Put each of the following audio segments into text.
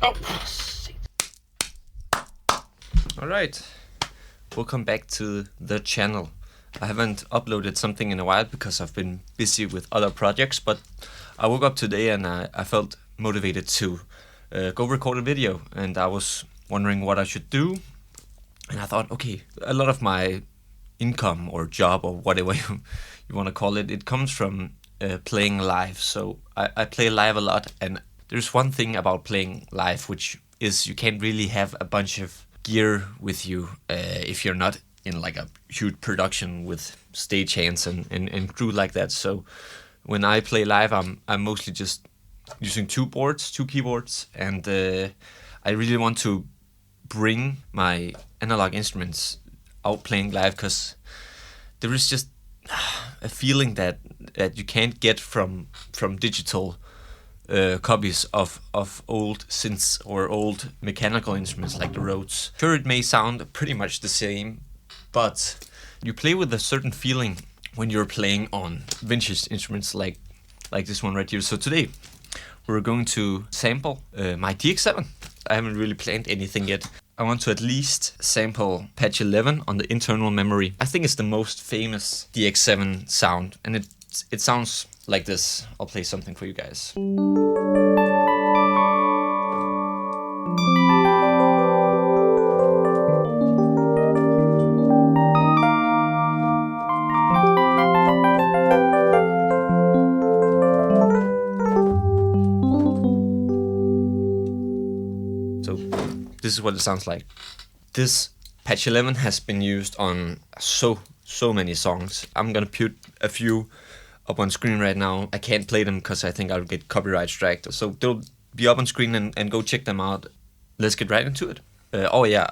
Oh, shit. Alright, welcome back to the channel. I haven't uploaded something in a while because I've been busy with other projects, but I woke up today and I felt motivated to go record a video, and I was wondering what I should do. And I thought, okay, a lot of my income or job or whatever you want to call it, it comes from playing live. So I play live a lot, and there's one thing about playing live, which is you can't really have a bunch of gear with you if you're not in like a huge production with stagehands and crew like that. So when I play live, I'm mostly just using two keyboards, and I really want to bring my analog instruments out playing live, because there is just a feeling that you can't get from digital copies of old synths or old mechanical instruments like the Rhodes. Sure, it may sound pretty much the same, but you play with a certain feeling when you're playing on vintage instruments like this one right here. So today we're going to sample my DX7. I haven't really planned anything yet. I want to at least sample patch 11 on the internal memory. I think it's the most famous DX7 sound, and it sounds like this. I'll play something for you guys. So this is what it sounds like. This patch 11 has been used on so many songs. I'm gonna put a few up on screen right now. I can't play them because I think I'll get copyright striked. So they'll be up on screen, and go check them out. Let's get right into it. Oh yeah,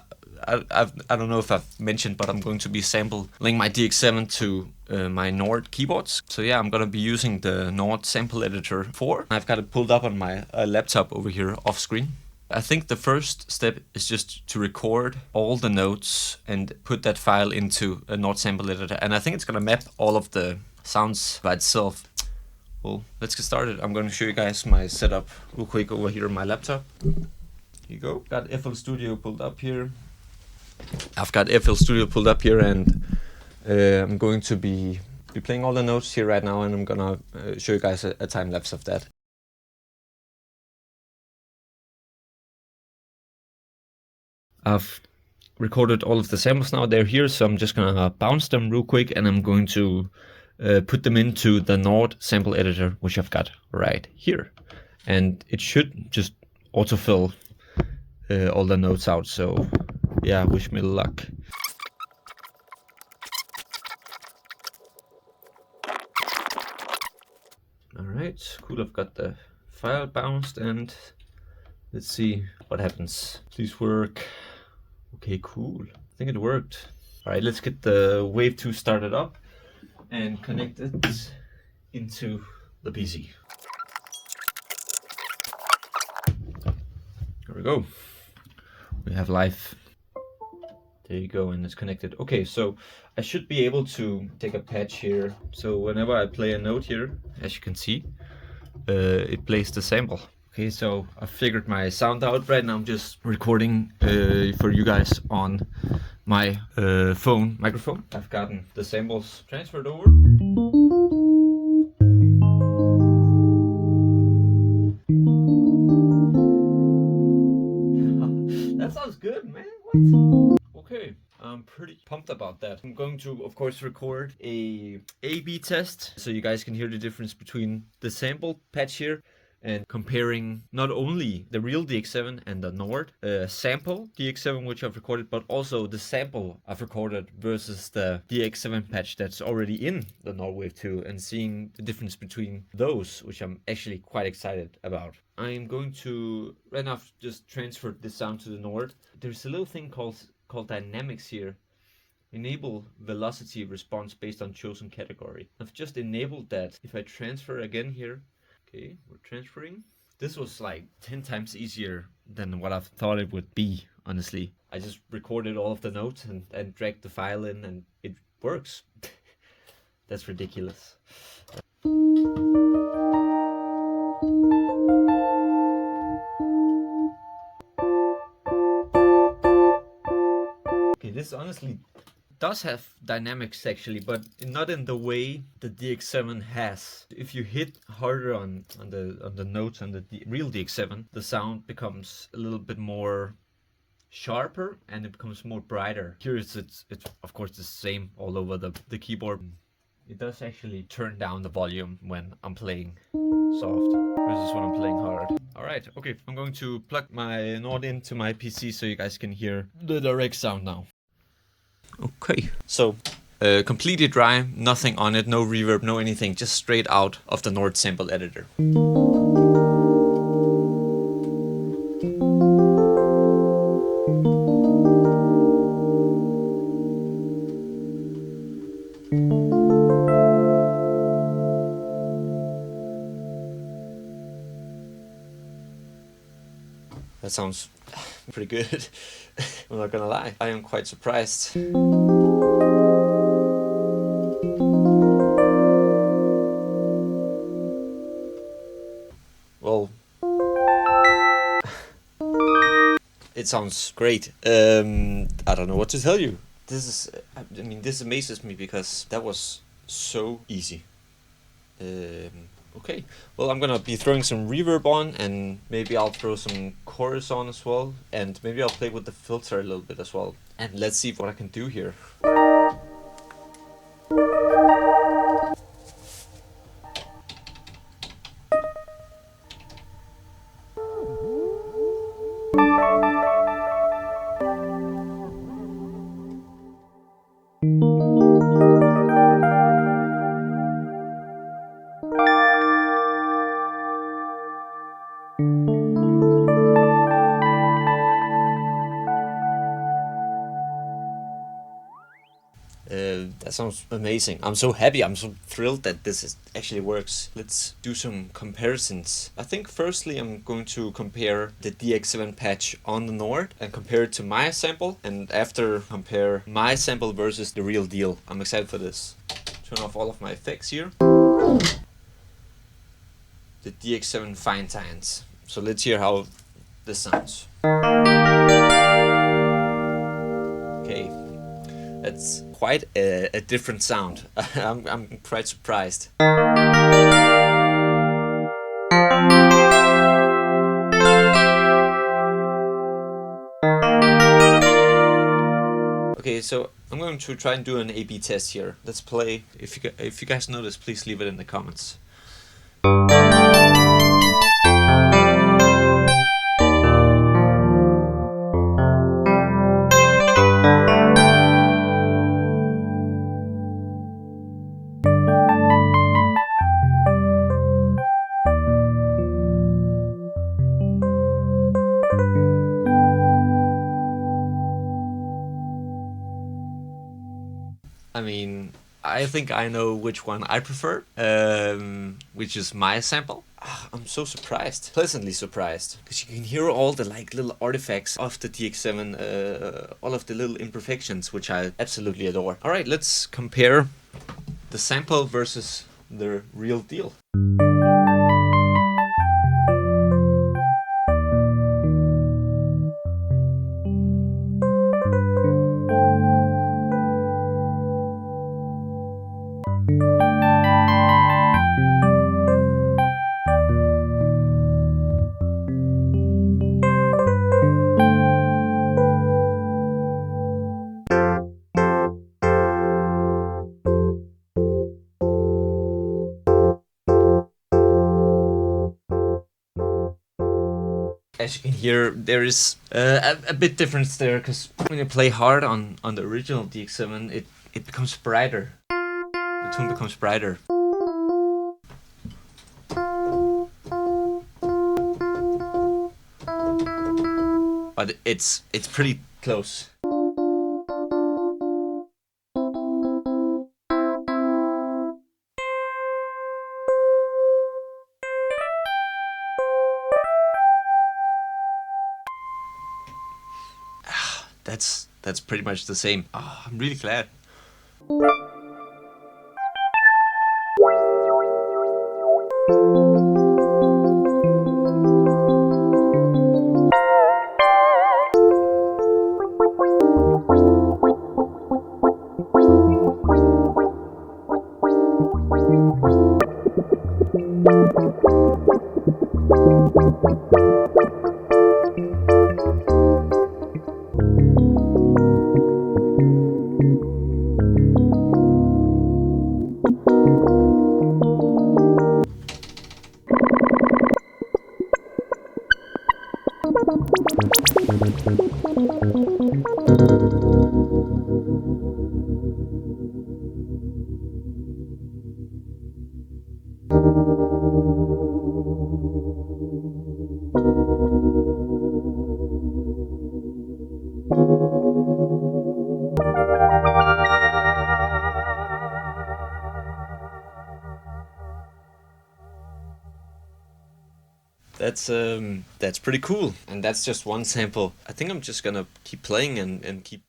I don't know if I've mentioned, but I'm going to be sampling my DX7 to my Nord keyboards. So yeah, I'm gonna be using the Nord sample editor 4. I've got it pulled up on my laptop over here off screen. I think the first step is just to record all the notes and put that file into a Nord sample editor, and I think it's gonna map all of the sounds by itself. Well, let's get started. I'm gonna show you guys my setup real quick over here on my laptop. Here you go. Got FL Studio pulled up here. I've got FL Studio pulled up here, and I'm going to be playing all the notes here right now, and I'm gonna show you guys a time lapse of that. I've recorded all of the samples now. They're here, so I'm just gonna bounce them real quick, and I'm going to put them into the Nord sample editor, which I've got right here. And it should just autofill all the notes out. So yeah, wish me luck. Alright, cool, I've got the file bounced, and let's see what happens. Please work. Okay, cool. I think it worked. Alright, let's get the Wave 2 started up and connect it into the PC. There we go. We have live. There you go, and it's connected. Okay, so I should be able to take a patch here. So whenever I play a note here, as you can see, it plays the sample. Okay, so I figured my sound out. Right now I'm just recording for you guys on my phone microphone. I've gotten the samples transferred over. That sounds good, man. What? Okay, I'm pretty pumped about that. I'm going to, of course, record a A/B test so you guys can hear the difference between the sample patch here and comparing not only the real DX7 and the Nord sample DX7 which I've recorded, but also the sample I've recorded versus the DX7 patch that's already in the Nord Wave 2, and seeing the difference between those, which I'm actually quite excited about. I'm going to right now just transfer this sound to the Nord. There's a little thing called dynamics here. Enable velocity response based on chosen category. I've just enabled that. If I transfer again here, okay, we're transferring. This was like 10 times easier than what I thought it would be, honestly. I just recorded all of the notes and dragged the file in, and it works. That's ridiculous. this honestly does have dynamics actually, but not in the way the DX7 has. If you hit harder on the notes on the real DX7, the sound becomes a little bit more sharper and it becomes more brighter. Here it's of course the same all over the keyboard. It does actually turn down the volume when I'm playing soft versus when I'm playing hard. Alright, okay, I'm going to plug my Nord into my PC so you guys can hear the direct sound now. Okay, so completely dry, nothing on it, no reverb, no anything, just straight out of the Nord sample editor. That sounds pretty good. I'm not gonna lie, I am quite surprised. Well, it sounds great. I don't know what to tell you. I mean, this amazes me because that was so easy. Okay, well, I'm gonna be throwing some reverb on, and maybe I'll throw some chorus on as well, and maybe I'll play with the filter a little bit as well. And let's see what I can do here. That sounds amazing. I'm so happy. I'm so thrilled that actually works. Let's do some comparisons. I think firstly I'm going to compare the DX7 patch on the Nord and compare it to my sample, and after compare my sample versus the real deal. I'm excited for this. Turn off all of my effects here. The DX7 Fine Tines. So let's hear how this sounds. Okay, that's quite a different sound. I'm quite surprised. Okay, so I'm going to try and do an A/B test here. Let's play. If you guys notice, please leave it in the comments. I mean, I think I know which one I prefer, which is my sample. I'm so surprised, pleasantly surprised, because you can hear all the little artifacts of the DX7, all of the little imperfections, which I absolutely adore. All right, let's compare the sample versus the real deal. As you can hear, there is a bit difference there, because when you play hard on the original DX7, it becomes brighter. The tone becomes brighter. But it's pretty close. That's pretty much the same. Oh, I'm really glad. That's pretty cool, and that's just one sample. I think I'm just gonna keep playing and keep